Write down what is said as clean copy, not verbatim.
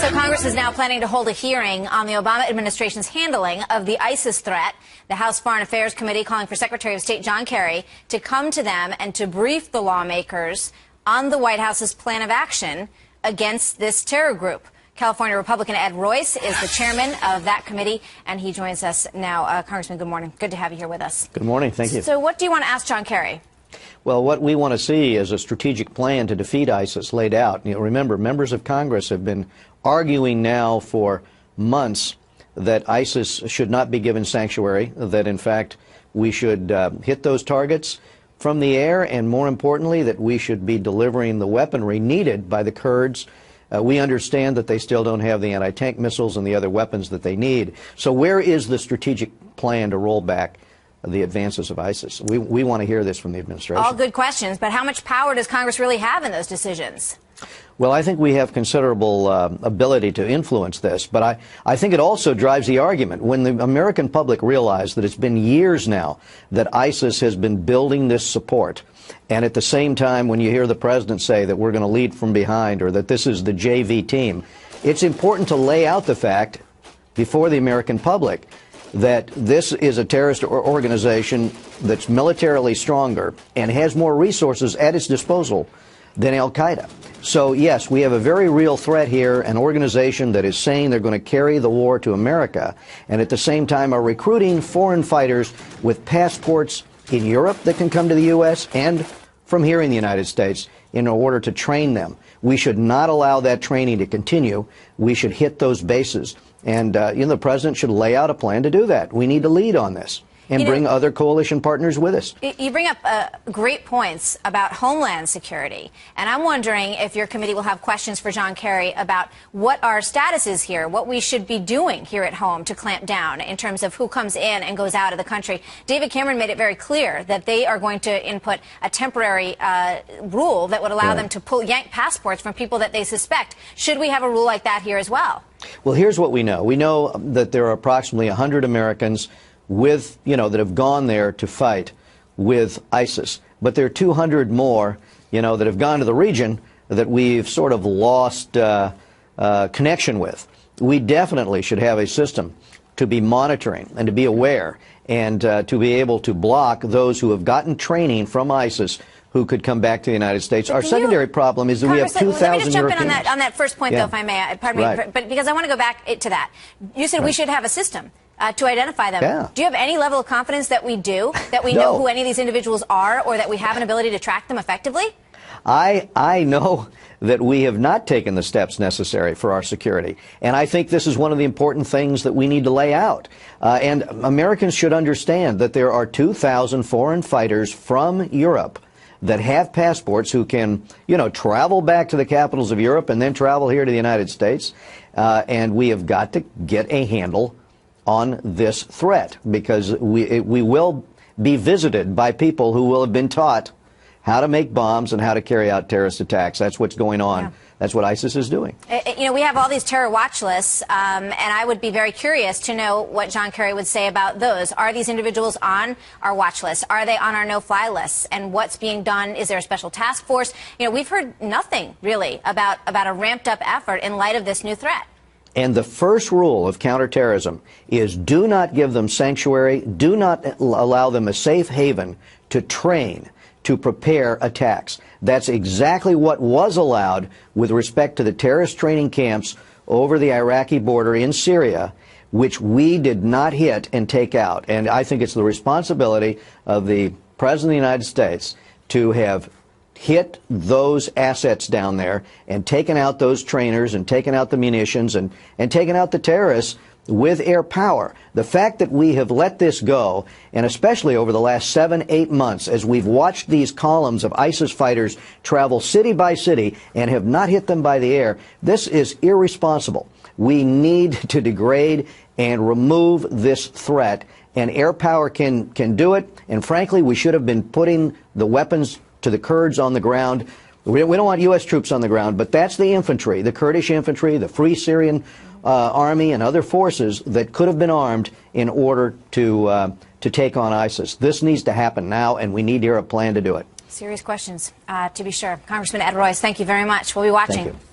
So Congress is now planning to hold a hearing on the Obama administration's handling of the ISIS threat. The House Foreign Affairs Committee calling for Secretary of State John Kerry to come to them and to brief the lawmakers on the White House's plan of action against this terror group. California Republican Ed Royce is the chairman of that committee, and he joins us now. Congressman, good morning. Good to have you here with us. Good morning. Thank you. So what do you want to ask John Kerry? Well, what we want to see is a strategic plan to defeat ISIS laid out. You know, remember, members of Congress have been arguing now for months that ISIS should not be given sanctuary, that, in fact, we should hit those targets from the air, and more importantly, that we should be delivering the weaponry needed by the Kurds. We understand that they still don't have the anti-tank missiles and the other weapons that they need. So where is the strategic plan to roll back the advances of ISIS? We want to hear this from the administration. All good questions, but how much power does Congress really have in those decisions? Well, I think we have considerable ability to influence this, but I think it also drives the argument. When the American public realize that it's been years now that ISIS has been building this support, and at the same time when you hear the president say that we're going to lead from behind or that this is the JV team, it's important to lay out the fact before the American public that this is a terrorist organization that's militarily stronger and has more resources at its disposal than al-Qaeda. So, yes, we have a very real threat here, an organization that is saying they're going to carry the war to America, and at the same time are recruiting foreign fighters with passports in Europe that can come to the U.S. and from here in the United States in order to train them. We should not allow that training to continue. We should hit those bases. And the president should lay out a plan to do that. We need to lead on this and bring other coalition partners with us. You bring up great points about homeland security, and I'm wondering if your committee will have questions for John Kerry about what our status is here, what we should be doing here at home to clamp down in terms of who comes in and goes out of the country. David Cameron made it very clear that they are going to input a temporary rule that would allow them to yank passports from people that they suspect. Should we have a rule like that here as well? Well, here's what we know. We know that there are approximately 100 Americans that have gone there to fight with ISIS. But there are 200 more, that have gone to the region that we've sort of lost connection with. We definitely should have a system to be monitoring and to be aware and to be able to block those who have gotten training from ISIS who could come back to the United States. Our secondary problem is that we have 2,000 Europeans. Let me just jump in on that first point, though, if I may. Pardon me, but because I want to go back to that. You said we should have a system to identify them. Yeah. Do you have any level of confidence that we do, that we know who any of these individuals are, or that we have an ability to track them effectively? I know that we have not taken the steps necessary for our security. And I think this is one of the important things that we need to lay out. And Americans should understand that there are 2,000 foreign fighters from Europe that have passports who can, travel back to the capitals of Europe and then travel here to the United States. And we have got to get a handle on this threat, because we will be visited by people who will have been taught how to make bombs and how to carry out terrorist attacks. That's what's going on. Yeah. That's what ISIS is doing. We have all these terror watch lists, and I would be very curious to know what John Kerry would say about those. Are these individuals on our watch list? Are they on our no-fly lists? And what's being done? Is there a special task force? We've heard nothing, really, about a ramped-up effort in light of this new threat. And the first rule of counterterrorism is do not give them sanctuary, do not allow them a safe haven to train, to prepare attacks. That's exactly what was allowed with respect to the terrorist training camps over the Iraqi border in Syria, which we did not hit and take out. And I think it's the responsibility of the President of the United States to have hit those assets down there and taken out those trainers and taken out the munitions and taken out the terrorists with air power. The fact that we have let this go, and especially over the last 7-8 months, as we've watched these columns of ISIS fighters travel city by city and have not hit them by the air, this is irresponsible. We need to degrade and remove this threat, and air power can do it. And frankly, we should have been putting the weapons to the Kurds on the ground. We don't want U.S. troops on the ground, but that's the infantry, the Kurdish infantry, the Free Syrian Army, and other forces that could have been armed in order to take on ISIS. This needs to happen now, and we need to hear a plan to do it. Serious questions, to be sure. Congressman Ed Royce, thank you very much. We'll be watching. Thank you.